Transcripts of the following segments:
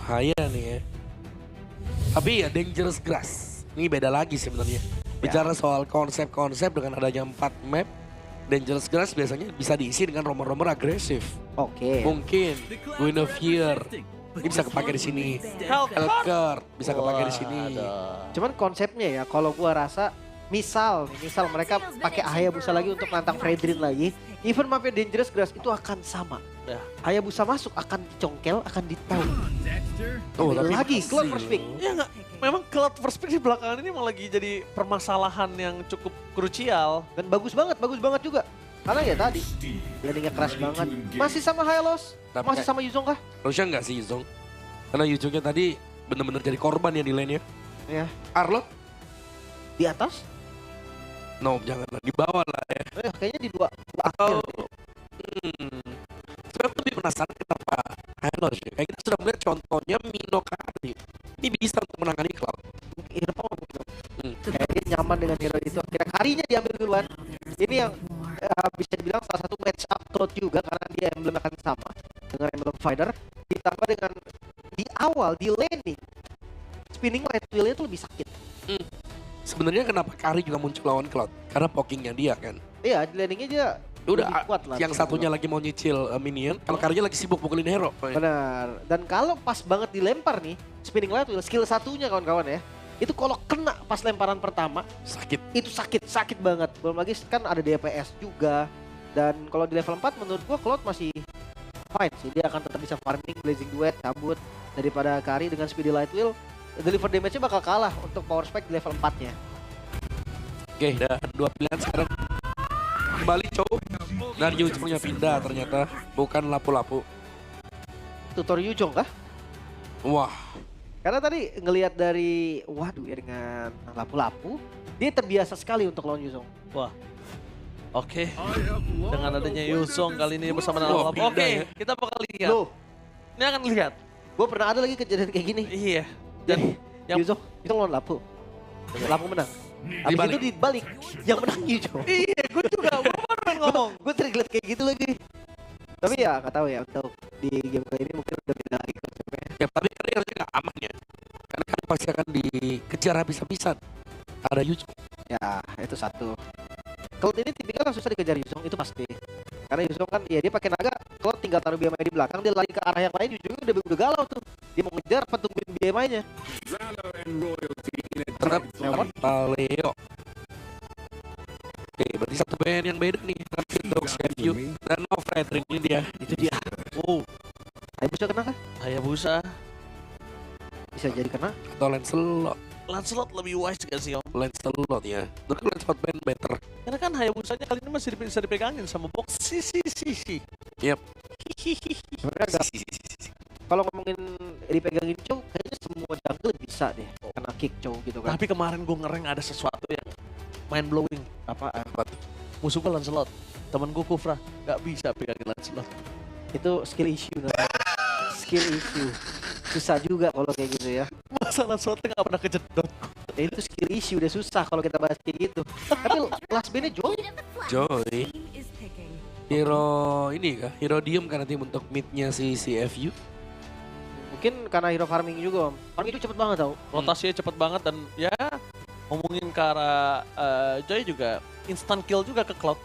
bahaya nih ya. Tapi ya Dangerous Grass, ini beda lagi sebenarnya. Bicara soal konsep-konsep dengan adanya 4 map, Dangerous Grass biasanya bisa diisi dengan romer-romer agresif. Oke. Mungkin Guinevere ini bisa kepake di sini. Helker bisa kepake di sini. Cuman konsepnya ya, kalau gua rasa misal mereka pakai Hayabusa lagi untuk nantang Fredrin lagi, even mapnya Dangerous Grass itu akan sama. Hayabusa masuk akan dicongkel, akan ditahu. Oh, tapi Lagi masih Cloud First Pick. loh. Ya nggak, memang Cloud First Pick di belakangan ini malah lagi jadi permasalahan yang cukup krusial. Dan bagus banget juga. Karena ya tadi, landingnya keras banget. Masih sama Hylos? Tapi Masih sama Yuzong kah? Harusnya enggak sih Yuzong. Karena Yuzongnya tadi bener-bener jadi korban ya di lane ya. Ya. Arlot? Di atas? No, jangan lah. Di bawah lah ya. Kayaknya di dua Atau... akhir. Saya lebih penasaran kenapa Hylos ya. Kayak kita sudah melihat contohnya Minokari. Ini bisa untuk menangani Cloud. Hero gitu. Kayak dia nyaman dengan hero itu. Akhirnya harinya diambil duluan. Ini yang bisa dibilang salah satu match up Cloud juga karena dia emblem akan sama dengan emblem fighter. Ditambah dengan di awal, di laning, spinning light wheel-nya itu lebih sakit. Sebenarnya kenapa Kari juga muncul lawan Cloud? Karena pokingnya dia kan. Iya, di laningnya dia Udah lebih kuat lah. yang satunya lagi mau nyicil minion, kalau Karinya lagi sibuk pukulin hero. Benar. Dan kalau pas banget dilempar nih, spinning light wheel, skill satunya kawan-kawan ya, itu kalau kena pas lemparan pertama, Sakit. itu sakit banget. Belum lagi kan ada DPS juga. Dan kalau di level 4 menurut gua Cloud masih fine sih. Dia akan tetap bisa farming, blazing duet, cabut daripada Kari dengan speedy light wheel. Deliver damage-nya bakal kalah untuk power spike di level 4-nya. Oke, dan dua pilihan sekarang. Kembali Chow. Dan Yuzongnya pindah ternyata. Bukan lapu-lapu. Tutor Yuzong kah? Wah, Karena tadi ngelihat dari waduh ya dengan lapu-lapu, dia terbiasa sekali untuk lawan Yuzong. Wah. Oke. Dengan adanya Yuzong kali ini bersama Wah, Nalap. pindah Oke, ya. kita bakal lihat. Loh, Ini akan lihat. gue pernah ada lagi kejadian kayak gini. Iya. Dan yang- Yuzong itu lawan lapu. Lapu menang. Habis Dibalik. itu dibalik, yang menang Yuzong. Iya, gue juga. Gue baru pengen ngomong. Gue tergelet kayak gitu lagi. Tapi ya nggak tahu ya untuk di game kali ini mungkin udah beda lagi konsepnya. ya tapi Kari harusnya nggak aman ya. Karena kan pasti akan dikejar habis-habisan. Ada Yuzong. Ya itu satu. Kalau ini tipikal yang susah dikejar Yuzong itu pasti. Karena Yuzong kan ya dia pakai naga, kalau tinggal taruh BMI di belakang dia lari ke arah yang lain Yuzong udah galau tuh. Dia mau ngejar apa tungguin BMI-nya. Terhadap Leo. Oke, berarti satu band yang beda nih. Rapid Dogs FU dan No Fredrin ini dia. Itu dia. Oh, Ayo bisa kena kan? Hayabusa. Bisa jadi kena. Atau Lancelot. Lancelot lebih wise gak sih, Om? Lancelot ya. Tapi Lancelot band better. Karena kan Hayabusanya kali ini masih bisa dipegangin sama box. Si. Yep. Sebenarnya kalau ngomongin dipegangin Chow, kayaknya semua jungle bisa deh kena kick Chow gitu kan. Tapi kemarin gue ngereng ada sesuatu yang mind blowing. Apa Apa tuh? Musuh gue Lancelot. Temen gue Kufra. Gak bisa pegangin Lancelot. itu skill issue namanya. Skill issue. Susah juga kalau kayak gitu ya. Masalah Lancelotnya gak pernah kejedot. Ya itu skill issue udah susah kalau kita bahas kayak gitu. Tapi last bandnya Joy. Joy. Hero ini kah? Hero diem kan nanti untuk mid-nya si CFU. Mungkin karena hero farming juga om. Farming itu cepet banget tau. Rotasinya cepet banget dan ya ngomongin ke arah Joy juga instant kill juga ke Cloud.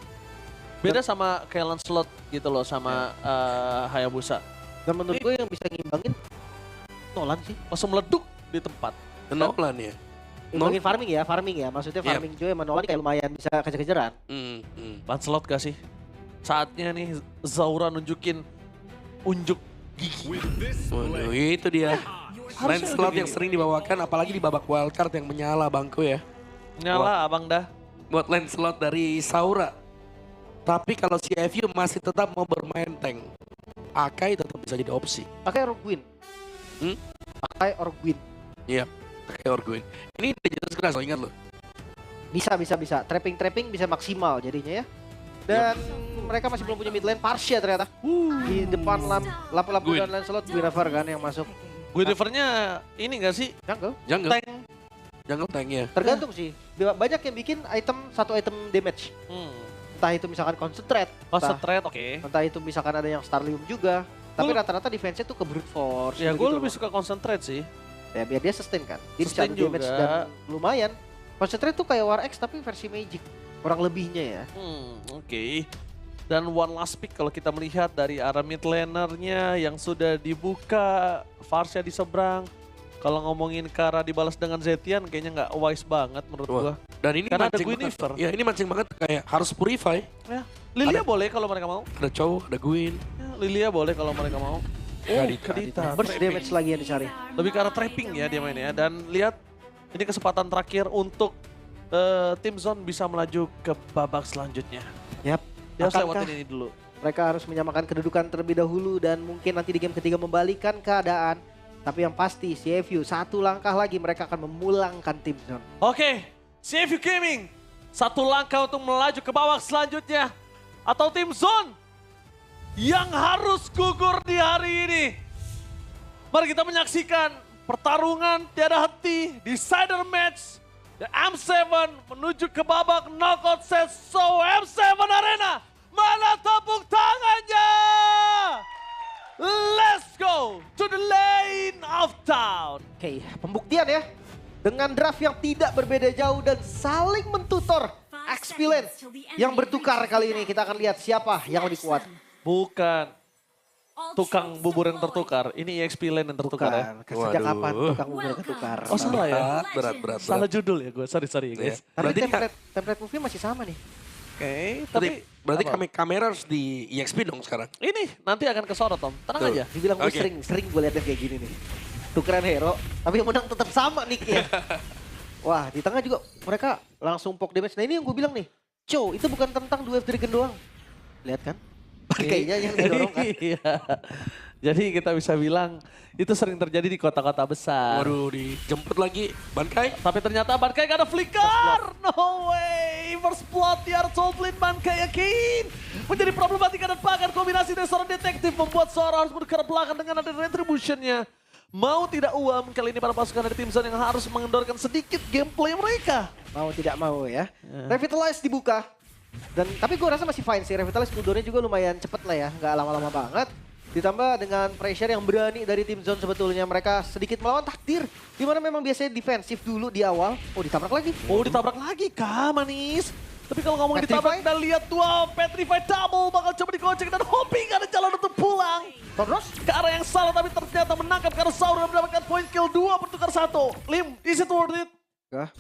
Beda sama kayak Lancelot gitu loh sama Hayabusa. Dan menurut gue yang bisa ngimbangin Nolan sih. Langsung meleduk di tempat. Nolan ya. Ngimbangin farming ya. Maksudnya Yep. farming Joy sama Nolan kayak lumayan bisa kejar-kejaran. Lancelot gak sih? Saatnya nih Zaura nunjukin unjuk gigi. Waduh, itu dia. Lancelot yang sering dibawakan apalagi di babak wildcard yang menyala bangku ya. Nyala abang dah. Buat Lancelot dari Saura. Tapi kalau CFU masih tetap mau bermain tank, Akai tetap bisa jadi opsi. Pakai Orgwin. Pakai Orgwin. Iya, pakai Orgwin. Ini Dangerous Grass, ingat loh. Bisa. Trapping bisa maksimal jadinya ya. Dan mereka masih belum punya mid lane Parsia ternyata. Di depan lapu-lapu Gwyn. dan Lancelot Guinevere kan yang masuk. Guinevere-nya ini gak sih? Jungle. Jungle, Tank. jungle tank ya. Tergantung sih. Banyak yang bikin satu item damage. Entah itu misalkan concentrate. Concentrate, oke. Entah itu misalkan ada yang Starlium juga. Tapi rata-rata defense-nya tuh ke brute force. Ya gue gitu lebih loh. suka concentrate sih. Ya biar dia sustain kan. Dia bisa Sustain damage juga. dan lumayan. Concentrate tuh kayak War X tapi versi Magic. Kurang lebihnya ya. Oke. Dan one last pick kalau kita melihat dari arah mid laner-nya yang sudah dibuka, Varsha di seberang. Kalau ngomongin Kara dibalas dengan Zetian kayaknya nggak wise banget menurut Wah. gua. Dan ini Karena ada mancing banget. Gwynfer. Ya ini mancing banget kayak harus purify. Ya. Lilia boleh kalau mereka mau. Ada cowok, ada Gwyn. Ya, Lilia boleh kalau mereka mau. Kadita. Burst damage lagi yang dicari. Lebih ke arah trapping ya dia mainnya. Dan lihat ini kesempatan terakhir untuk tim Zone bisa melaju ke babak selanjutnya. Yap. Dia harus Akankah lewatin ini dulu. mereka harus menyamakan kedudukan terlebih dahulu dan mungkin nanti di game ketiga membalikan keadaan. Tapi yang pasti CFU satu langkah lagi mereka akan memulangkan tim Zone. Oke, CFU Gaming satu langkah untuk melaju ke babak selanjutnya. Atau tim Zone yang harus gugur di hari ini. Mari kita menyaksikan pertarungan tiada henti, decider match. The M7 menuju ke babak knockout set. So M7 Arena, mana tepuk tangannya? Let's go to the lane of town. Oke, pembuktian ya. Dengan draft yang tidak berbeda jauh dan saling mentutor. Xpillion yang bertukar kali ini. Kita akan lihat siapa yang lebih kuat. Bukan tukang bubur yang tertukar, ini EXP Lane yang tertukar ya. Bukan. Sejak Waduh. kapan tukang bubur ketukar? Oh salah ya? Berat. Salah judul ya gue, sorry ya guys. Tapi Berarti template movie masih sama nih. Oke, Berarti, tapi apa? kamera harus di EXP dong sekarang. Ini nanti akan kesorot Tom, tenang Tuh. aja. Dibilang gue Oke. sering gue liatnya kayak gini nih. Tukeran hero, tapi yang menang tetap sama nicknya. Wah, di tengah juga mereka langsung poke damage. Nah ini yang gue bilang nih, Cho, itu bukan tentang Dwarf Dragon doang. Lihat kan? Kayaknya yang didorong kan. Iya. Jadi kita bisa bilang itu sering terjadi di kota-kota besar. Waduh, dijemput lagi Bankai. Tapi ternyata Bankai gak ada flicker. No way. First blood di Artolplin. Bankai yakin menjadi problematika dan bahkan kombinasi dari seorang detektif membuat seorang harus bergerak belakang dengan ada retributionnya. Mau tidak uam kali ini para pasukan dari tim Zone yang harus mengendorkan sedikit gameplay mereka. Mau tidak mau ya. Revitalize dibuka. Dan tapi gue rasa masih fine sih. Revitalize cooldownnya juga lumayan cepet lah ya. Nggak lama-lama banget. Ditambah dengan pressure yang berani dari tim Zone sebetulnya. Mereka sedikit melawan takdir. Dimana memang biasanya defensif dulu di awal. Oh ditabrak lagi. Oh ditabrak lagi kah manis? Tapi kalau ngomong Petrify? ditabrak dan lihat dua Petrify double bakal coba dikocek dan hoping ada jalan untuk pulang. Terus? Ke arah yang salah tapi ternyata menangkap karena Saura mendapatkan point kill 2 bertukar 1. Lim, is it worth it? Enggak.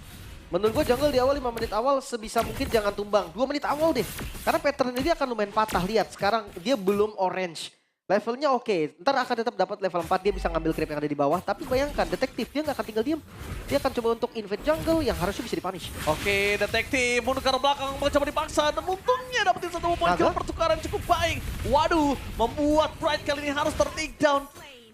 Menurut gue jungle di awal 5 menit awal sebisa mungkin jangan tumbang. 2 menit awal deh. Karena pattern dia akan lumayan patah. Lihat sekarang dia belum orange. Levelnya oke. Ntar akan tetap dapat level 4. Dia bisa ngambil creep yang ada di bawah. Tapi bayangkan detektif dia nggak akan tinggal diem. Dia akan coba untuk invade jungle yang harusnya bisa dipunish. Oke, detektif mundur ke arah belakang mencoba dipaksa dan untungnya dapetin satu point kill Naga? pertukaran cukup baik. Waduh, membuat Pride kali ini harus ter-take down.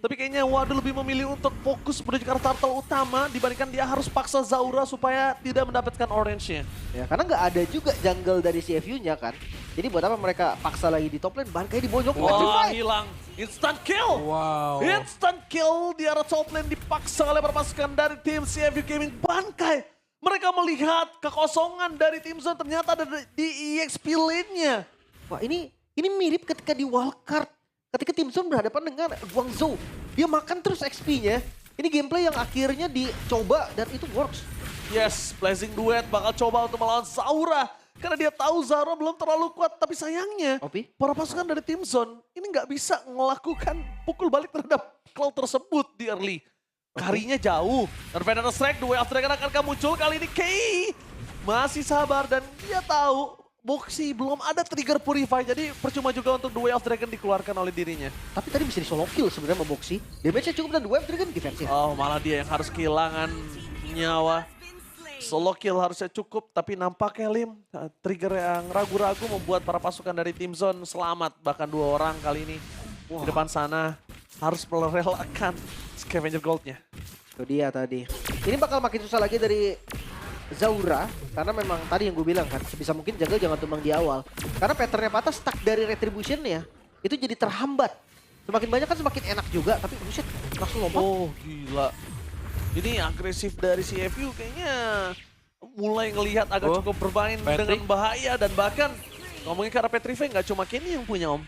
Tapi kayaknya Waduh lebih memilih untuk fokus menuju ke arah turtle utama dibandingkan dia harus paksa Zaura supaya tidak mendapatkan orange-nya. Ya, karena nggak ada juga jungle dari CFU-nya kan. Jadi buat apa mereka paksa lagi di top lane, Bankai dibonyok. Wah, Petrify. hilang. Instant kill. Wow. Instant kill di arah top lane dipaksa oleh pasukan dari tim CFU Gaming. Bankai. Mereka melihat kekosongan dari tim Zone ternyata ada di EXP lane-nya. Wah ini mirip ketika di wildcard. Ketika tim Zone berhadapan dengan Guangzhou. Dia makan terus XP-nya. Ini gameplay yang akhirnya dicoba dan itu works. Yes, Blazing Duet bakal coba untuk melawan Zaura. Karena dia tahu Zaura belum terlalu kuat. Tapi sayangnya, Opi? para pasukan dari tim Zone ini nggak bisa melakukan pukul balik terhadap Cloud tersebut di early. Karinya jauh. Dan Venomous Strike, The Way of Dragon akan muncul. Kali ini Kei masih sabar dan dia tahu Boxy belum ada trigger Purify. Jadi percuma juga untuk The Way of Dragon dikeluarkan oleh dirinya. Tapi tadi bisa di solo kill sebenarnya sama Boxy. Damage-nya cukup dan Web Dragon defensif. Oh, malah dia yang harus kehilangan nyawa. Solo kill harusnya cukup, tapi nampaknya Lim, trigger yang ragu-ragu membuat para pasukan dari tim Zone selamat. Bahkan 2 orang kali ini di depan sana harus merelakan Scavenger Gold-nya. Itu dia tadi. Ini bakal makin susah lagi dari Zaura. Karena memang tadi yang gue bilang kan, sebisa mungkin jungle jangan tumbang di awal. Karena patternnya patah, stuck dari retribution-nya, itu jadi terhambat. Semakin banyak kan semakin enak juga, tapi buset, langsung lompat. Oh, gila. Ini agresif dari CFU kayaknya mulai ngelihat agak cukup bermain Patrick. dengan bahaya dan bahkan ngomongin ke arah Petrify nggak cuma Kenny yang punya Om.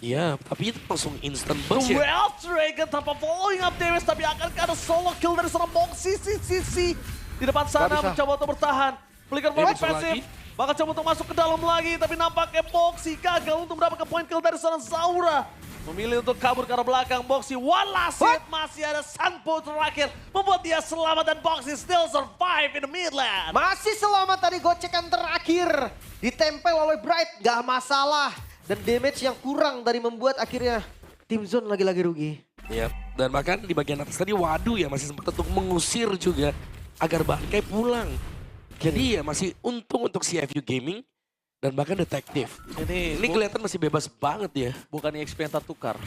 Iya, tapi itu langsung instant The burst ya. Wealth Dragon tanpa following up damage, tapi akankah ada solo kill dari seorang Boxy si di depan sana bisa. mencoba untuk bertahan. Flicker Dia muncul pasif, lagi. bakal coba untuk masuk ke dalam lagi, tapi nampaknya Boxy gagal untuk mendapatkan point kill dari seorang Zaura. Memilih untuk kabur ke arah belakang. Boxy one last hit, masih ada Sunpo terakhir membuat dia selamat dan Boxy still survive in the mid lane. Masih selamat tadi gocekan terakhir. Ditempel oleh Bright, gak masalah. Dan damage yang kurang dari membuat akhirnya Tim Zone lagi-lagi rugi. Iya, dan bahkan di bagian atas tadi Wadu ya masih sempat untuk mengusir juga agar Bangkai pulang. Jadi ya masih untung untuk CFU Gaming dan bahkan detektif. Ini kelihatan masih bebas banget ya. Bukan EXP yang tertukar,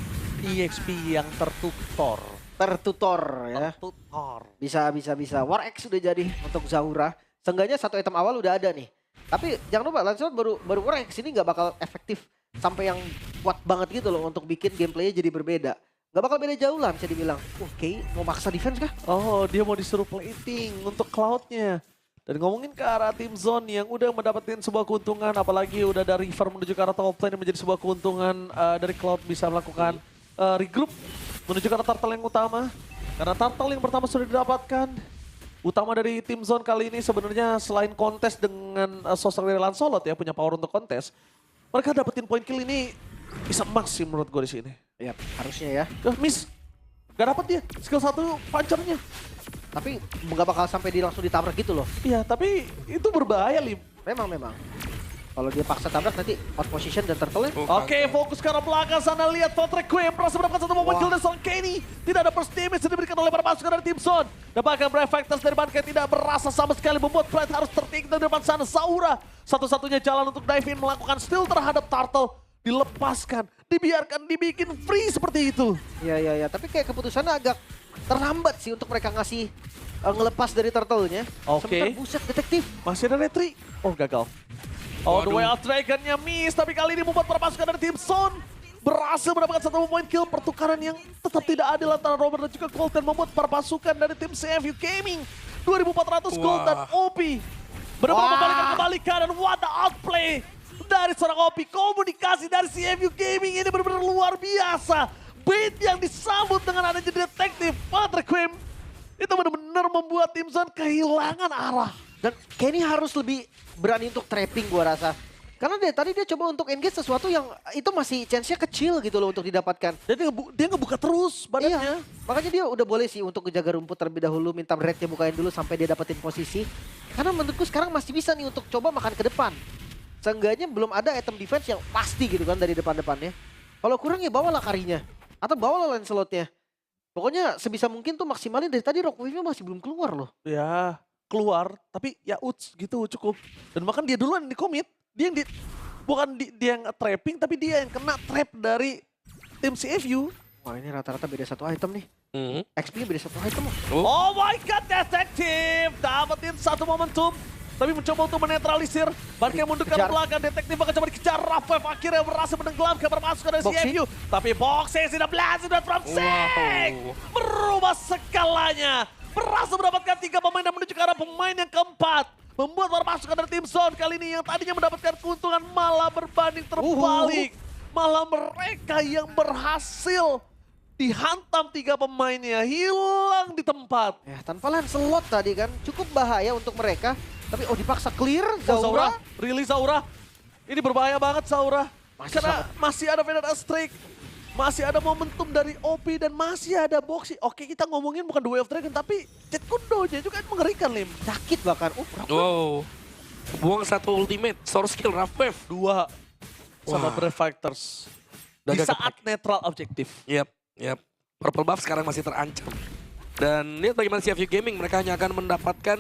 EXP yang tertutor. Tertutor ya. Tertutor. Bisa. War X sudah jadi untuk Zaura. Seenggaknya satu item awal udah ada nih. Tapi jangan lupa Lancelot baru War X ini gak bakal efektif sampai yang kuat banget gitu loh untuk bikin gameplaynya jadi berbeda. Gak bakal beda jauh lah bisa dibilang. Oke, mau maksa defense kah? Oh, dia mau disuruh plating untuk Cloud-nya. Dan ngomongin ke arah tim Zone yang udah mendapatkan sebuah keuntungan, apalagi udah dari River menuju ke arah top lane menjadi sebuah keuntungan dari Cloud bisa melakukan regroup menuju ke arah turtle yang utama. Karena turtle yang pertama sudah didapatkan. Utama dari tim Zone kali ini sebenarnya selain kontes dengan sosok dari Lancelot ya, punya power untuk kontes. Mereka dapetin point kill ini bisa emas sih menurut gue di sini. Ya, harusnya ya. Miss, gak dapet dia skill 1 punchernya. Tapi nggak bakal sampai dia langsung ditabrak gitu loh. Iya, tapi itu berbahaya, Lim. Memang. Kalau dia paksa tabrak nanti out position dan turtle-nya. Oke, fokus ke arah belakang sana. Lihat Patrick Quinn berhasil mendapatkan satu momen kill dari seorang Kenny. Tidak ada first damage yang diberikan oleh para pasukan dari tim Zone. Dan bahkan Brave Factors dari Bangkai tidak berasa sama sekali membuat Bright harus tertinggal dari depan sana. Zaura satu-satunya jalan untuk dive in melakukan steal terhadap Turtle. Dilepaskan, dibiarkan, dibikin free seperti itu. Iya. Tapi kayak keputusannya agak terlambat sih untuk mereka ngasih ngelepas dari turtle-nya. Oke. Sebentar buset detektif. Masih ada retri. Oh, gagal. Oh, The Waduh. Way of Dragon-nya miss. Tapi kali ini membuat para pasukan dari tim Zone berhasil mendapatkan satu point kill. Pertukaran yang tetap tidak adil antara Robert dan juga Colt. Dan membuat para pasukan dari tim CFU Gaming 2400 gold dan OP benar-benar membalikan kembali keadaan. What the outplay dari seorang OP. Komunikasi dari CFU Gaming ini benar-benar luar biasa. Bait yang disambut dengan adanya detektif Patrick Quinn itu benar-benar membuat tim Zone kehilangan arah. Dan Kenny harus lebih berani untuk trapping gua rasa. Karena tadi dia coba untuk engage sesuatu yang itu masih chance-nya kecil gitu loh untuk didapatkan. Jadi dia ngebuka terus badannya. Iya, makanya dia udah boleh sih untuk ngejaga rumput terlebih dahulu, minta rednya bukain dulu sampai dia dapetin posisi. Karena menurutku sekarang masih bisa nih untuk coba makan ke depan. Seenggaknya belum ada item defense yang pasti gitu kan dari depan-depannya. Kalau kurang ya bawalah karinya. Atau bawalah Lancelot-nya. Pokoknya sebisa mungkin tuh maksimalin dari tadi Rockwave-nya masih belum keluar loh. Ya keluar tapi ya gitu cukup. Dan bahkan dia duluan yang di-commit. Dia yang dia yang trapping tapi dia yang kena trap dari tim CFU. Wah ini rata-rata beda satu item nih. XP-nya beda satu item loh. Oh my god, detektif dapetin satu momentum. Tapi mencoba untuk menetralisir. Bangkai mundur ke Kejar. belakang, detektif akan coba dikejar. Rafef akhirnya berhasil menenggelamkan permasukan dari Boxy. CFU. Tapi Boxy sudah berhasil dan from Sek berubah skalanya. Berhasil mendapatkan 3 pemain dan menuju ke arah pemain yang keempat. Membuat para pasukan dari tim Zone kali ini yang tadinya mendapatkan keuntungan malah berbanding terbalik. Malah mereka yang berhasil dihantam 3 pemainnya, hilang di tempat. Ya tanpa Lancelot tadi kan cukup bahaya untuk mereka. Tapi dipaksa clear Oh, Zaura. rilis Zaura. Ini berbahaya banget Zaura. Masih Karena masih ada Venom Streak. Masih ada momentum dari OP dan masih ada Boxy. Oke, kita ngomongin bukan The Way of Dragon tapi Jet Kundonya juga mengerikan, Lim. Sakit bahkan. Wow. Buang satu ultimate, source skill Rafef. 2 sama Wah. Brave Fighters. Di Daga saat netral objektif. Yap. Purple buff sekarang masih terancam. Dan lihat bagaimana CFU Gaming, mereka hanya akan mendapatkan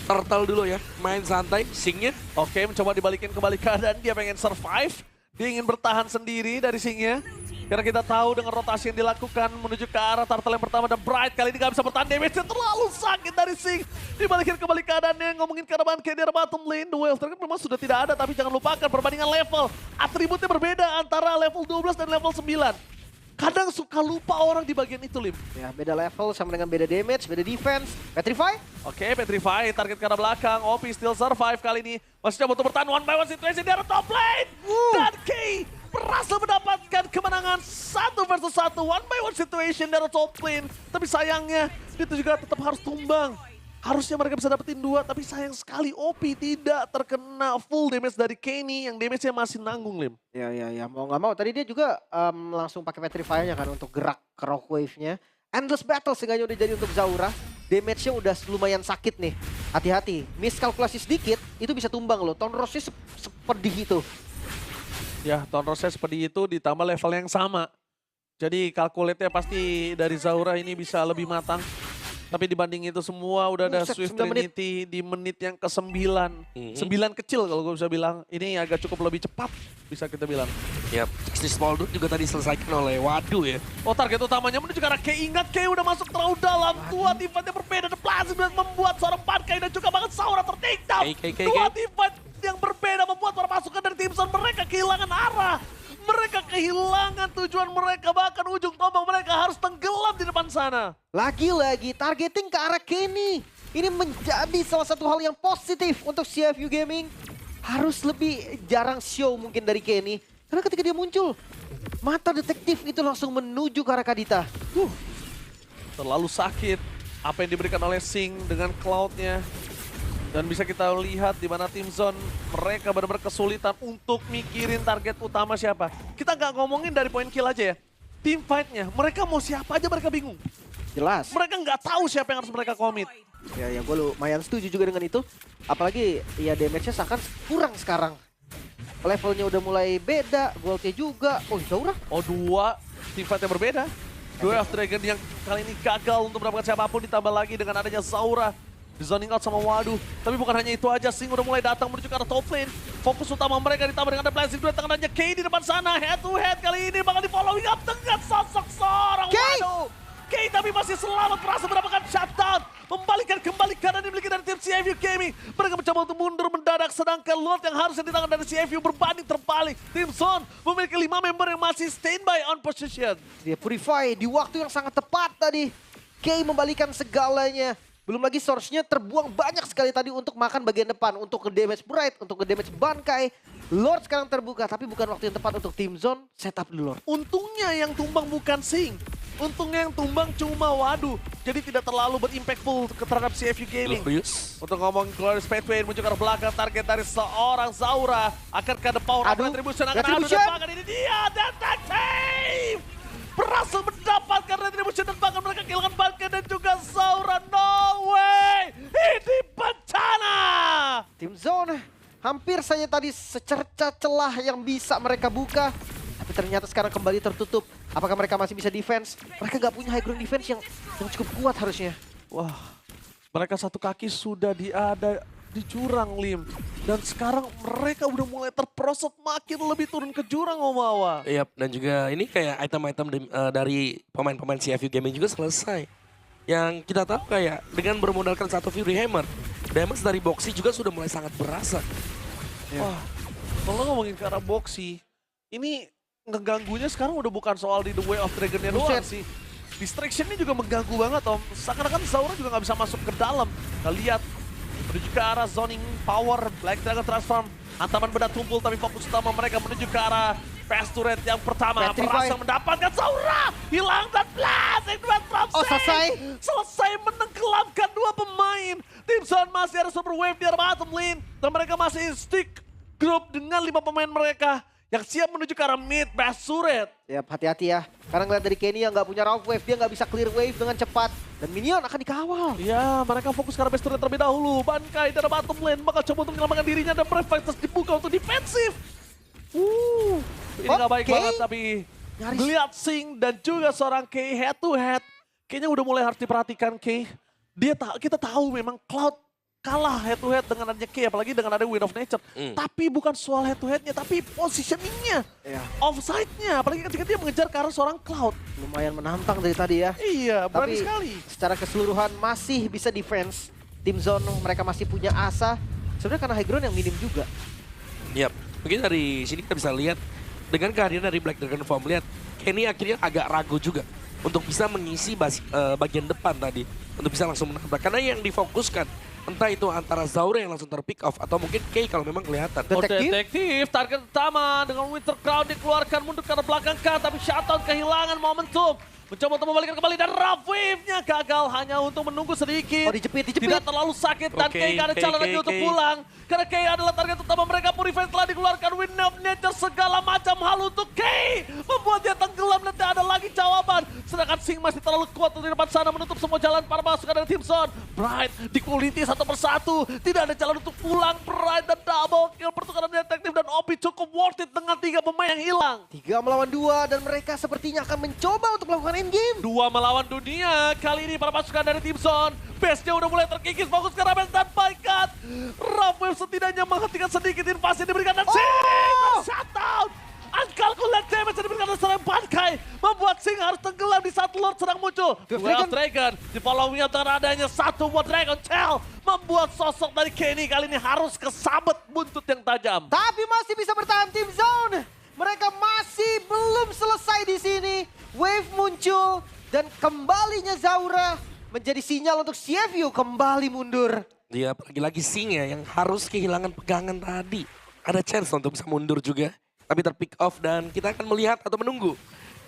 turtle dulu ya. Main santai, singnya. Oke, mencoba dibalikin kembali keadaan. Dia pengen survive. Dia ingin bertahan sendiri dari singnya. Karena kita tahu dengan rotasi yang dilakukan menuju ke arah turtle yang pertama. Dan Bright kali ini gak bisa bertahan, damage-nya terlalu sakit dari Sing. Dibalikin kembali keadaannya, ngomongin ke arah Bangkai di arah bottom lane. The Way of Dragon memang sudah tidak ada, tapi jangan lupakan perbandingan level. Atributnya berbeda antara level 12 dan level 9. Kadang suka lupa orang di bagian itu, Lim. Ya beda level sama dengan beda damage, beda defense. Petrify? Oke, Petrify, target ke arah belakang. OP still survive kali ini. Masih coba untuk bertahan one by one situation di arah top lane. Dan Kay berhasil mendapatkan kemenangan 1 versus 1, 1-by-1 situation dari top lane. Tapi sayangnya, itu juga tetap harus tumbang. Harusnya mereka bisa dapetin 2, tapi sayang sekali OP tidak terkena full damage dari Kenny yang damage-nya masih nanggung, Lim. Ya, mau nggak mau. Tadi dia juga langsung pakai Petrify-nya kan untuk gerak ke Rock Wave-nya. Endless Battle sengaja udah jadi untuk Zaura. Damage-nya udah lumayan sakit nih. Hati-hati, miskalkulasi sedikit, itu bisa tumbang loh. Tonrosnya sepedih itu. Ya, Tonrosnya seperti itu ditambah level yang sama. Jadi kalkulatnya pasti dari Zaura ini bisa lebih matang. Tapi dibanding itu semua udah ada Buset, Swift 9 menit. Trinity di menit yang ke-9. 9 kecil kalau gue bisa bilang. Ini agak cukup lebih cepat bisa kita bilang. Yap, Justice Small Dude juga tadi diselesaikan oleh Wadu ya. Oh, target utamanya menuju ke arah Kay. Ingat Kay udah masuk terlalu dalam. Dua teamfight yang berbeda. The Plasma membuat seorang Bankai dan juga bahkan Saura tertinggal. Kay. Dua teamfight yang berbeda membuat para pasukan dari tim Sun mereka kehilangan arah. Mereka kehilangan tujuan mereka, bahkan ujung tombak mereka harus tenggelam di depan sana. Lagi-lagi targeting ke arah Kenny. Ini menjadi salah satu hal yang positif untuk CFU Gaming. Harus lebih jarang show mungkin dari Kenny. Karena ketika dia muncul, mata detektif itu langsung menuju ke arah Kadita. Terlalu sakit apa yang diberikan oleh Sing dengan Cloud-nya. Dan bisa kita lihat di mana tim Zone mereka benar-benar kesulitan untuk mikirin target utama siapa. Kita nggak ngomongin dari point kill aja ya. Team fight-nya, mereka mau siapa aja mereka bingung. Jelas. Mereka nggak tahu siapa yang harus mereka komit. Ya, gue lumayan setuju juga dengan itu. Apalagi ya damage-nya seakan kurang sekarang. Levelnya udah mulai beda, goldnya juga. Oh, Zaura. Oh, dua team fight yang berbeda. Duel of Dragon yang kali ini gagal untuk mendapatkan siapapun, ditambah lagi dengan adanya Zaura. Di zoning out sama Wadu. Tapi bukan hanya itu aja, Sing udah mulai datang menuju ke arah top lane. Fokus utama mereka ditambah dengan ada blessing dua tangannya Kay di depan sana. Head to head kali ini bakal di following up dengan sosok seorang Kay! Wadu. Kay tapi masih selamat berhasil mendapatkan shutdown. Membalikan kembali kanan dimiliki dari tim CFU Gaming. Mereka mencoba untuk mundur mendadak, sedangkan Lord yang harusnya di tangan dari CFU berbanding terbalik. Tim Zone memiliki 5 member yang masih standby on position. Dia purify di waktu yang sangat tepat tadi. Kay membalikan segalanya. Belum lagi source-nya terbuang banyak sekali tadi untuk makan bagian depan. Untuk ke damage Bright, untuk ke damage Bankai. Lord sekarang terbuka, tapi bukan waktu yang tepat untuk tim Zone. Setup dulu Lord. Untungnya yang tumbang bukan Sing. Untungnya yang tumbang cuma Wadu. Jadi tidak terlalu berimpactful terhadap CFU Gaming. Glorious. Untuk ngomong Glorious Pathway menuju ke arah belakang, target dari seorang Zaura. Akankah The Power of Aduh, Retribution akan adu Retribution. dan bahkan ini dia Detective! Berhasil mendapatkan Retribution dan bahkan mereka kehilangan Bankai dan juga Zaura. No way! Ini bencana! Tim Zone hampir saja tadi secerca celah yang bisa mereka buka. Tapi ternyata sekarang kembali tertutup. Apakah mereka masih bisa defense? Mereka nggak punya high ground defense yang cukup kuat harusnya. Wah, mereka satu kaki sudah di jurang, Lim. Dan sekarang mereka udah mulai terperosot makin lebih turun ke jurang, Om Awa. Yap, dan juga ini kayak item-item dari pemain-pemain CFU Gaming juga selesai. Yang kita tahu kayak dengan bermodalkan satu Fury Hammer, damage dari Boxy juga sudah mulai sangat berasa. Wah, kalau ngomongin ke arah Boxy, ini ngeganggunya sekarang udah bukan soal di The Way of Dragon-nya doang Buset. sih. Distraction-nya juga mengganggu banget, Om. Seakan-akan Zaura juga nggak bisa masuk ke dalam. Kita lihat, menuju ke arah zoning power, Black Dragon transform. Hantaman benda tumpul, tapi fokus utama mereka menuju ke arah Fast Turret yang pertama. Petrify. Berhasil mendapatkan Zaura. Hilang dan blast, dua from Oh, Sing. selesai. Selesai menenggelamkan dua pemain. Tim Zone masih ada super wave di arah bottom lane. Dan mereka masih stick group dengan 5 pemain mereka yang siap menuju ke arah mid Fast Turret. Ya hati-hati ya. Karena ngeliat dari Kenny yang nggak punya round wave, dia nggak bisa clear wave dengan cepat. Dan minion akan dikawal. Ya, mereka fokus ke arah Fast Turret terlebih dahulu. Bankai dari bottom lane bakal coba untuk menyelamatkan dirinya dan Brave Fighters dibuka untuk defensif. Ini nggak baik Oke. banget tapi Nyaris. melihat Sing dan juga seorang Kay head to head. Kayaknya udah mulai harus diperhatikan Kay. Kita tahu memang Cloud kalah head to head dengan adanya Kay, apalagi dengan ada Wind of Nature. Tapi bukan soal head to headnya, tapi positioningnya, Ya, offside-nya. Apalagi ketika dia mengejar ke arah seorang Cloud. lumayan menantang dari tadi ya. Iya, berani Tapi sekali. secara keseluruhan masih bisa defense. Tim Zone mereka masih punya asa. Sebenarnya karena high ground yang minim juga. Yap, mungkin dari sini kita bisa lihat dengan kehadiran dari Black Dragon Form, lihat Kenny akhirnya agak ragu juga untuk bisa mengisi bagian depan tadi, untuk bisa langsung menabrak. Karena yang difokuskan Entah itu antara Zaura yang langsung terpick off atau mungkin Kay kalau memang kelihatan. Detektif, target utama dengan Winter Crown dikeluarkan mundur ke arah belakang K, tapi Shutdown kehilangan momentum. Mencoba untuk membalikkan kembali dan Wave-nya gagal hanya untuk menunggu sedikit. Oh, dijepit. Tidak terlalu sakit dan Oke, Kay gak ada jalan lagi untuk pulang. Karena Kay adalah target utama mereka. Purify telah dikeluarkan, Wind of Nature segala macam hal untuk Kay. Membuat dia tenggelam dan tidak ada lagi jawaban. Sedangkan Sing masih terlalu kuat di depan sana menutup semua jalan para pasukan dari tim Zone. Bright dikuliti satu persatu. Tidak ada jalan untuk pulang. Bright dan double kill pertukaran detektif dan Obi cukup worth it dengan 3 pemain yang hilang. 3 melawan 2 dan mereka sepertinya akan mencoba untuk melakukan endgame. 2 melawan dunia, kali ini para pasukan dari tim Zone. Base-nya udah mulai terkikis, fokus ke Raven dan Paikat. Wave setidaknya menghentikan sedikit invasi yang diberikan dan Sing shutdown. Uncalculated damage yang diberikan oleh Bankai membuat Sing harus tenggelam di saat Lord sedang muncul. Well Dragon di following up dengan adanya satu buat Dragon Tail membuat sosok dari Kenny kali ini harus kesabet buntut yang tajam. Tapi masih bisa bertahan tim Zone. Mereka masih belum selesai di sini. Wave muncul dan kembalinya Zaura menjadi sinyal untuk CFU kembali mundur. Dia lagi-lagi Sing ya yang harus kehilangan pegangan tadi. Ada chance untuk bisa mundur juga. Tapi terpick off dan kita akan melihat atau menunggu.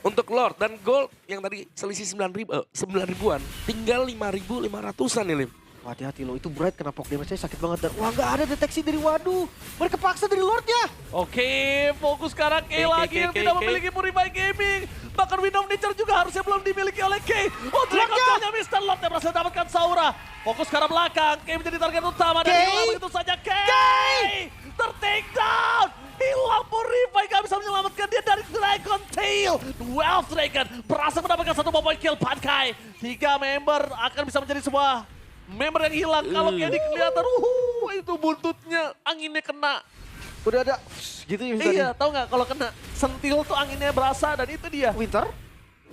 Untuk Lord dan Gold yang tadi selisih 9.000-an. Tinggal 5.500-an nih Lim. Hati-hati loh, itu Bright kena poke damage-nya sakit banget. Dan wah nggak ada deteksi dari Waduh. Mereka paksa dari Lordnya. Oke, fokus sekarang Kay lagi yang tidak memiliki Purify Gaming. Bahkan Wind of Nature juga harusnya belum dimiliki oleh Kay. Oh, Dragon-nya Mr. Lord yang berhasil dapatkan Zaura. Fokus ke arah belakang, Kay menjadi target utama dan hilang begitu saja. Kay ter-take down. Hilang Purify, gak bisa menyelamatkan dia dari Dragon Tail. Well Dragon berhasil mendapatkan satu point kill Bankai. 3 member akan bisa menjadi sebuah member yang hilang. Kalau Kenny kelihatan, itu buntutnya anginnya kena. Udah ada gitu ya. Iya, tahu nggak kalau kena sentil tuh anginnya berasa dan itu dia. Winter.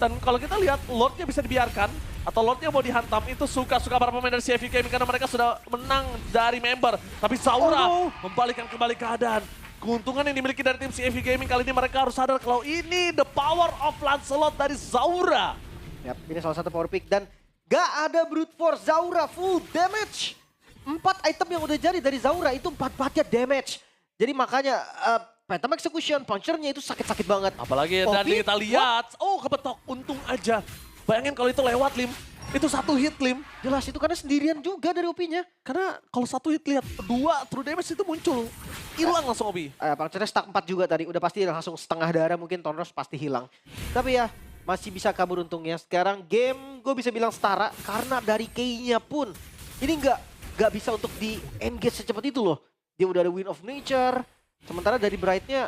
Dan kalau kita lihat Lordnya bisa dibiarkan atau Lordnya mau dihantam itu suka-suka para pemain dari CFU Gaming karena mereka sudah menang dari member. Tapi Zaura membalikkan kembali keadaan. Keuntungan yang dimiliki dari tim CFU Gaming kali ini mereka harus sadar kalau ini the power of Lancelot dari Zaura. Yap, ini salah satu power pick dan gak ada brute force. Zaura full damage. 4 item yang udah jadi dari Zaura itu 4-4-nya damage. Jadi makanya Phantom Execution, punchernya itu sakit-sakit banget. Apalagi dan Obi, kita lihat, kebetok, untung aja. Bayangin kalau itu lewat Lim, itu 1 hit Lim. Jelas itu karena sendirian juga dari Opi-nya. Karena kalau 1 hit lihat 2 true damage itu muncul, hilang langsung Obi. Punchernya stack 4 juga tadi, udah pasti langsung setengah darah mungkin Tonros pasti hilang. Tapi ya masih bisa kabur untungnya. Sekarang game gue bisa bilang setara karena dari Kay-nya pun ini nggak bisa untuk di engage secepat itu loh. Dia udah ada Wind of Nature. Sementara dari Bright-nya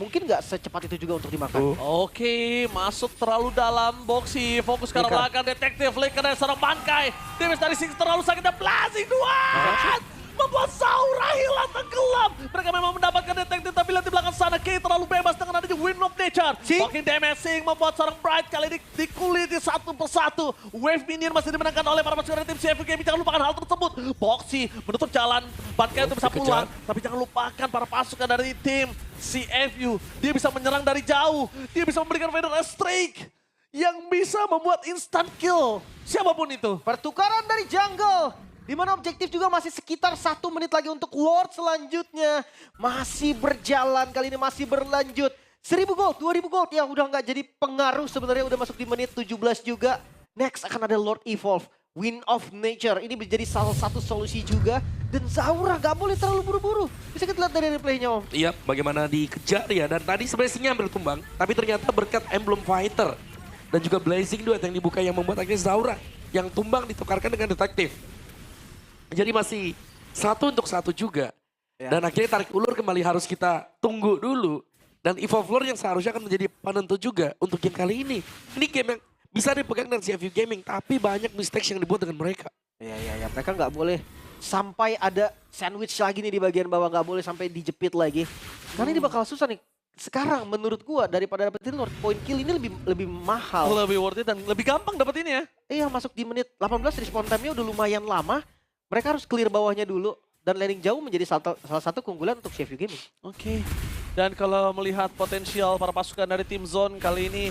mungkin nggak secepat itu juga untuk dimakan. Oke, masuk terlalu dalam Boxy. Fokus ke arah belakang, detektif Flicker dari seorang Bankai. Damage dari Sing terlalu sakit dan Blazing 2. Membuat Zaura hilang tenggelam. Mereka memang mendapatkan detektif tapi lihat di belakang sana Kay terlalu bebas dengan adanya Wind of Nature. Makin damage Sing membuat seorang Bright kali ini dikuliti satu persatu. Wave minion masih dimenangkan oleh para pasukan dari tim CFU Gaming. Jangan lupakan hal tersebut. Boxy menutup jalan Bankai untuk bisa pulang. Tapi jangan lupakan para pasukan dari tim CFU. Dia bisa menyerang dari jauh. Dia bisa memberikan Vader a strike yang bisa membuat instant kill siapapun itu. Pertukaran dari jungle. Di mana objektif juga masih sekitar 1 menit lagi untuk Lord selanjutnya. Masih berjalan, kali ini masih berlanjut. 1000 gold, 2000 gold ya udah nggak jadi pengaruh sebenarnya udah masuk di menit 17 juga. Next akan ada Lord Evolve, Wind of Nature. Ini menjadi salah satu solusi juga. Dan Zaura nggak boleh terlalu buru-buru. Bisa kita lihat dari replaynya Om. Iya, bagaimana dikejar ya. Dan tadi sebenarnya Singnya hampir tumbang. Tapi ternyata berkat Emblem Fighter. Dan juga Blazing Duet yang dibuka yang membuat akhirnya Zaura yang tumbang ditukarkan dengan detektif. Jadi masih 1 untuk 1 juga. Ya. Dan akhirnya tarik ulur kembali harus kita tunggu dulu. Dan Evolve Lord yang seharusnya akan menjadi penentu juga untuk game kali ini. Ini game yang bisa dipegang dengan CFU Gaming. Tapi banyak mistakes yang dibuat dengan mereka. Ya, mereka nggak boleh sampai ada sandwich lagi nih di bagian bawah. Nggak boleh sampai dijepit lagi. Karena ini bakal susah nih. Sekarang menurut gua daripada dapetin Lord, point kill ini lebih mahal. Lebih worth it dan lebih gampang dapet ini ya. Iya, masuk di menit 18 respawn time-nya udah lumayan lama. Mereka harus clear bawahnya dulu dan landing jauh menjadi salah satu keunggulan untuk CFU Gaming. Oke. Dan kalau melihat potensial para pasukan dari tim Zone kali ini,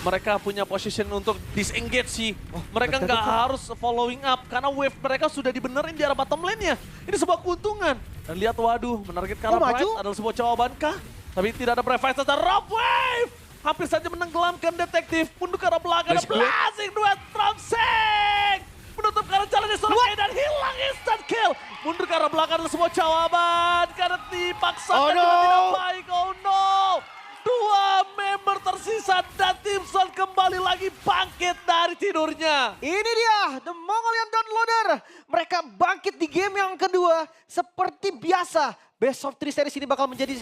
mereka punya position untuk disengage sih. Mereka nggak harus following up karena wave mereka sudah dibenerin di arah bottom lane-nya. Ini sebuah keuntungan. Dan lihat, waduh, menarget ke arah Bright adalah sebuah jawaban kah? Tapi tidak ada Brave Fighter, Rob Wave! Hampir saja menenggelamkan detektif. Mundur ke arah belakang, ada Blazing Duet from Sing! Menutup ke arah jalannya Soraka dan hilang instant kill. Mundur ke arah belakang adalah sebuah jawaban. Karena dipaksakan dengan tidak baik. Oh no! Dua member tersisa dan tim Zone kembali lagi bangkit dari tidurnya. Ini dia, The Mongolian Downloader. Mereka bangkit di game yang kedua. Seperti biasa, Best of 3 series ini bakal menjadi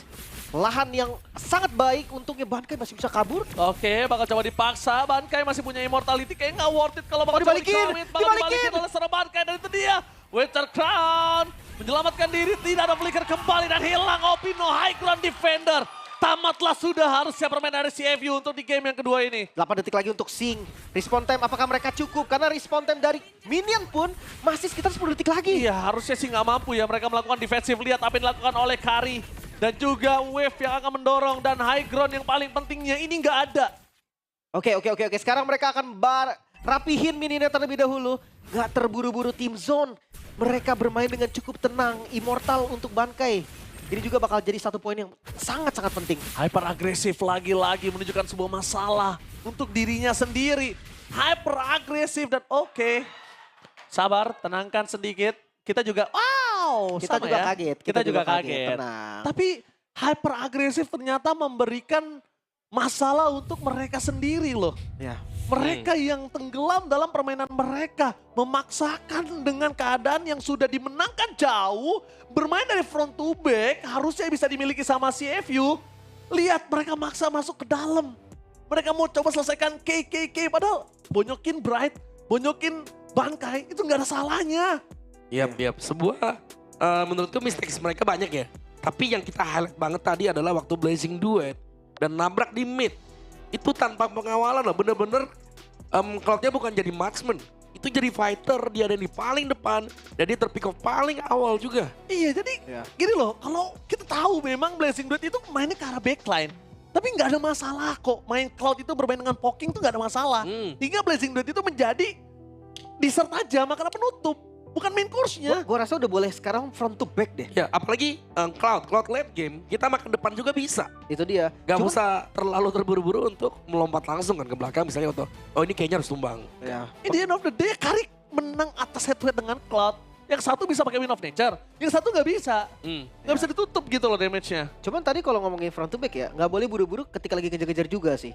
lahan yang sangat baik. Untungnya Bankai masih bisa kabur. Oke, bakal coba dipaksa. Bankai masih punya immortality, kayak nggak worth it kalau bakal dibalikin, dibalikin oleh seorang Bankai. Dan itu dia, Witcher Crown menyelamatkan diri, tidak ada flicker kembali dan hilang Opino High Ground Defender. Tamatlah sudah harusnya permain dari CFU untuk di game yang kedua ini. 8 detik lagi untuk Sing. Respawn time apakah mereka cukup? Karena respawn time dari minion pun masih sekitar 10 detik lagi. Iya, harusnya sih nggak mampu ya mereka melakukan defensif. Lihat apa yang dilakukan oleh Kari. Dan juga wave yang akan mendorong dan high ground yang paling pentingnya ini nggak ada. Oke. Sekarang mereka akan rapihin minionnya terlebih dahulu. Gak terburu-buru tim Zone. Mereka bermain dengan cukup tenang. Immortal untuk Bankai. Ini juga bakal jadi satu poin yang sangat-sangat penting. Hyper agresif lagi-lagi menunjukkan sebuah masalah untuk dirinya sendiri. Hyper agresif dan oke. Sabar, tenangkan sedikit. Kita juga Kita sama juga ya. kaget. Kita juga kaget. Tenang. Tapi hyper agresif ternyata memberikan masalah untuk mereka sendiri loh. Ya. Mereka yang tenggelam dalam permainan mereka. Memaksakan dengan keadaan yang sudah dimenangkan jauh. Bermain dari front to back harusnya bisa dimiliki sama CFU. Lihat mereka maksa masuk ke dalam. Mereka mau coba selesaikan KKK padahal bonyokin Bright, bonyokin Bankai itu nggak ada salahnya. Iya. Sebuah menurutku mistakes mereka banyak ya. Tapi yang kita highlight banget tadi adalah waktu Blazing Duet dan nabrak di mid. Itu tanpa pengawalan loh, bener-bener Cloud-nya bukan jadi marksman. Itu jadi fighter, dia ada di paling depan dan dia terpick off paling awal juga. Iya, jadi gini loh, kalau kita tahu memang Blazing Duet itu mainnya ke arah backline. Tapi nggak ada masalah kok, main Cloud itu bermain dengan poking tuh nggak ada masalah. Hingga Blazing Duet itu menjadi dessert aja, makanan penutup. Bukan main course-nya. Gua rasa udah boleh sekarang front to back deh. Ya, apalagi Cloud late game, kita makan depan juga bisa. Itu dia. Gak usah terlalu terburu-buru untuk melompat langsung kan ke belakang misalnya untuk, oh ini kayaknya harus tumbang. Ya. In the end of the day, Kari menang atas head to head dengan Cloud. Yang satu bisa pakai Wind of Nature, yang satu nggak bisa. Nggak bisa ditutup gitu loh damage-nya. Cuman tadi kalau ngomongin front to back ya, nggak boleh buru-buru ketika lagi ngejar-ngejar juga sih.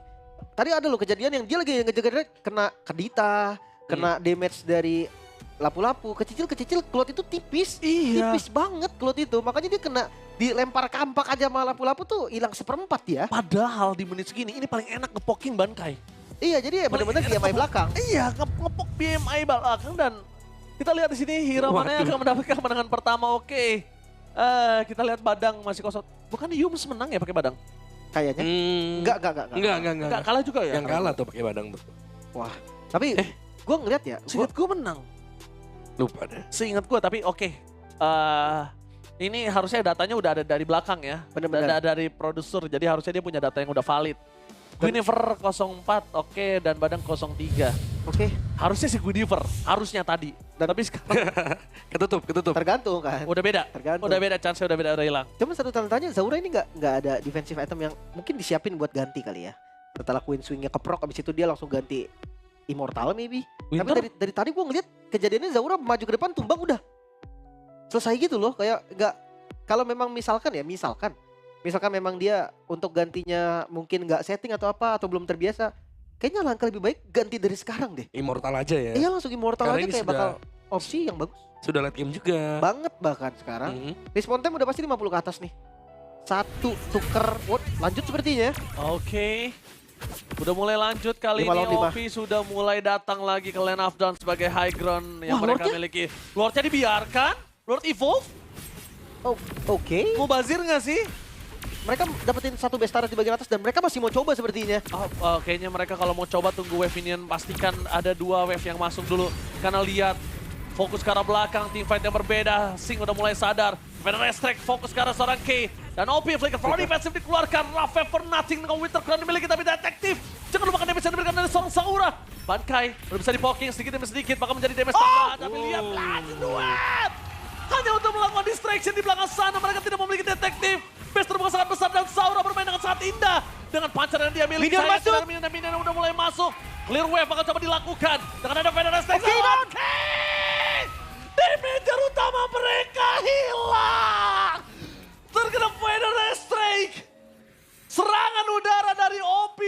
Tadi ada loh kejadian yang dia lagi ngejar-ngejar kena kedita, kena damage dari lapu-lapu, kecil-kecil Cloud itu tipis. Iya. Tipis banget Cloud itu, makanya dia kena dilempar kampak aja sama lapu-lapu tuh hilang 1/4 ya. Padahal di menit segini ini paling enak ngepoking Bankai. Iya, jadi ya benar-benar BMI belakang. Iya, ngepok BMI belakang dan kita lihat di sini hero mana yang akan mendapatkan kemenangan pertama. Oke. Kita lihat Badang masih kosong. Bukan Yums menang ya pakai Badang? Kayaknya. Enggak. Enggak kalah juga ya? Yang kalah tuh pakai Badang tuh. Wah, tapi gue ngeliat ya, Seingat gue menang. Lupa deh. Seingat gue tapi oke. Ini harusnya datanya udah ada dari belakang ya. Bener-bener. Ada dari produser, jadi harusnya dia punya data yang udah valid. Guinevere 04, oke, dan Badang 03. Oke. Harusnya si Guinevere, harusnya tadi. Tapi sekarang Ketutup. Tergantung kan. udah beda. Tergantung. Udah beda, chance udah beda, udah hilang. Cuman satu tanya, Zaura ini nggak ada defensive item yang mungkin disiapin buat ganti kali ya. Setelah Queen Swing-nya keprok, abis itu dia langsung ganti Immortal maybe. Winter? Tapi dari tadi gue ngeliat kejadiannya Zaura maju ke depan, tumbang udah. Selesai gitu loh, kayak nggak. Kalau memang misalkan memang dia untuk gantinya mungkin nggak setting atau apa, atau belum terbiasa. Kayaknya langkah lebih baik ganti dari sekarang deh. Immortal aja ya. Iya langsung Immortal Karena aja ini kayak bakal opsi yang bagus. Sudah late game juga. Banget bahkan sekarang. Respawn time udah pasti 50 ke atas nih. Satu tuker, lanjut sepertinya. Oke. Udah mulai lanjut kali 5 lawan ini 5. OP sudah mulai datang lagi ke Land of Dawn sebagai high ground yang mereka Lordnya? miliki. Lordnya dibiarkan? Lord Evolve? Oh, oke. Mau bazir nggak sih? Mereka dapetin satu Bestara di bagian atas dan mereka masih mau coba sepertinya. Kayaknya mereka kalau mau coba tunggu wave minion pastikan ada 2 wave yang masuk dulu. Karena lihat Fokus ke arah belakang, team fight yang berbeda. Sing udah mulai sadar. Vader Restrict fokus ke arah seorang K. Dan OP Flicker Flow Defensive dikeluarkan. Rafe for nothing dengan Winter Crown dimiliki tapi detektif. Jangan lupakan damage yang diberikan dari seorang Saura. Bankai udah bisa dipoking sedikit demi sedikit. Bahkan menjadi damage tambahan. Tapi lihat Blast Duet. Hanya untuk melakukan distraction di belakang sana. Mereka tidak memiliki detektif. Base terbuka sangat besar dan Saura bermain dengan sangat indah. Dengan pancar yang dia miliki. Minion masuk. Minion udah mulai masuk. Clear wave akan coba dilakukan. Dengan ada Vader Restrict. Oke, Damager utama mereka hilang. Terkena Vader Restrict. Serangan udara dari OP.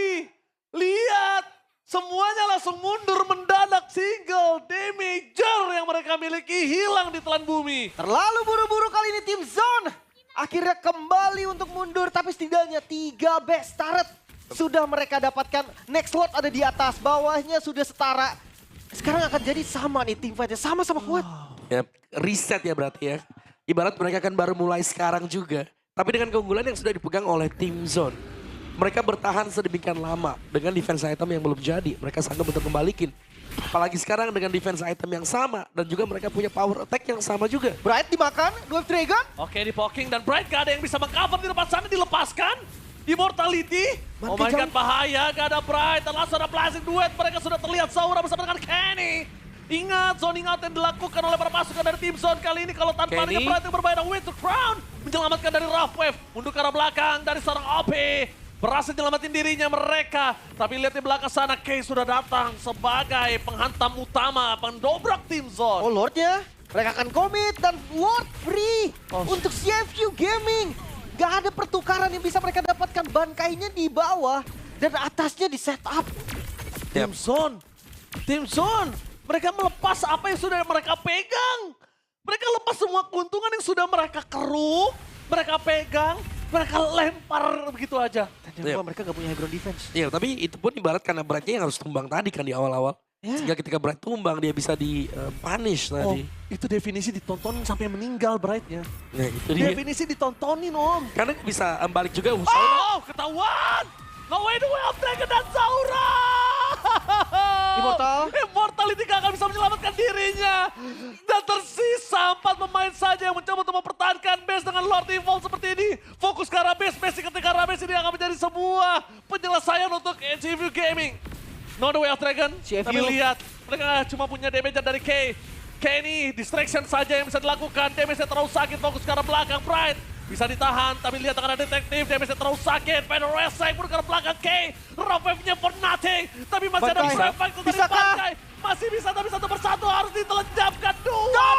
Lihat. Semuanya langsung mundur mendadak. Single Damager yang mereka miliki hilang di telan bumi. terlalu buru-buru kali ini tim Zone. Akhirnya kembali untuk mundur, tapi setidaknya 3 best turret sudah mereka dapatkan. Next slot ada di atas, bawahnya sudah setara. Sekarang akan jadi sama nih tim fightnya, sama-sama kuat. Ya, reset ya berarti ya. Ibarat mereka kan baru mulai sekarang juga. Tapi dengan keunggulan yang sudah dipegang oleh tim Zone. Mereka bertahan sedemikian lama dengan defense item yang belum jadi. Mereka sanggup untuk kembalikin. Apalagi sekarang dengan defense item yang sama. Dan juga mereka punya power attack yang sama juga. Bright dimakan, Dwarf Dragon. Oke, di poking dan Bright gak ada yang bisa mengcover di depan sana, dilepaskan. Immortality. Oh my god, bahaya. Gak ada Bright dan langsung ada Blazing Duet. Mereka sudah terlihat Saura bersama dengan Kenny. Ingat, zoning out yang dilakukan oleh para pasukan dari tim Zone kali ini. Kalau tanpa adanya Kenny. Bright yang berbahaya, Winter Crown menyelamatkan dari Rough Wave. Mundur ke arah belakang dari seorang OP. Berhasil nyelamatin dirinya mereka. Tapi lihat di belakang sana, Kay sudah datang sebagai penghantam utama, pendobrak tim Zone. Oh Lordnya, mereka akan komit dan Lord free untuk CFQ Gaming. Gak ada pertukaran yang bisa mereka dapatkan, bankainya di bawah dan atasnya di setup. Tim Zone. Tim Zone. Mereka melepas apa yang sudah mereka pegang. Mereka lepas semua keuntungan yang sudah mereka keruk. Mereka pegang. Mereka lempar begitu aja. Dan jangan lupa mereka gak punya high ground defense. Iya, tapi itu pun ibarat karena Brightnya yang harus tumbang tadi kan di awal-awal. Ya. Sehingga ketika Bright tumbang dia bisa di punish Oh, tadi. itu definisi ditontonin sampai meninggal Bright-nya. Nah itu dia. Definisi ditontonin om. Karena bisa balik juga Saura. Oh, ketahuan. No way the way of Dragon dan Saura. Immortal. Immortality gak akan bisa menyelamatkan dirinya. Dan tersisa 4 pemain saja yang mencoba untuk mempertahankan base dengan Lord Evolve seperti ini. Fokus ke arah base ketika arah base ini akan menjadi sebuah penyelesaian untuk CFU Gaming. No the way of Dragon. CFU. Tapi lihat, mereka cuma punya damage dari K. Kenny, distraction saja yang bisa dilakukan. Damage-nya terlalu sakit, fokus ke arah belakang. Bright bisa ditahan, tapi lihat akan ada detektif. Damage-nya terlalu sakit. Vader Restrict pun ke arah belakang K. Rough Wave-nya for nothing. Tapi masih ada Bankai. Brave Fight dari Bisakah? Bankai. Masih bisa, tapi satu persatu harus ditelenjapkan. Dua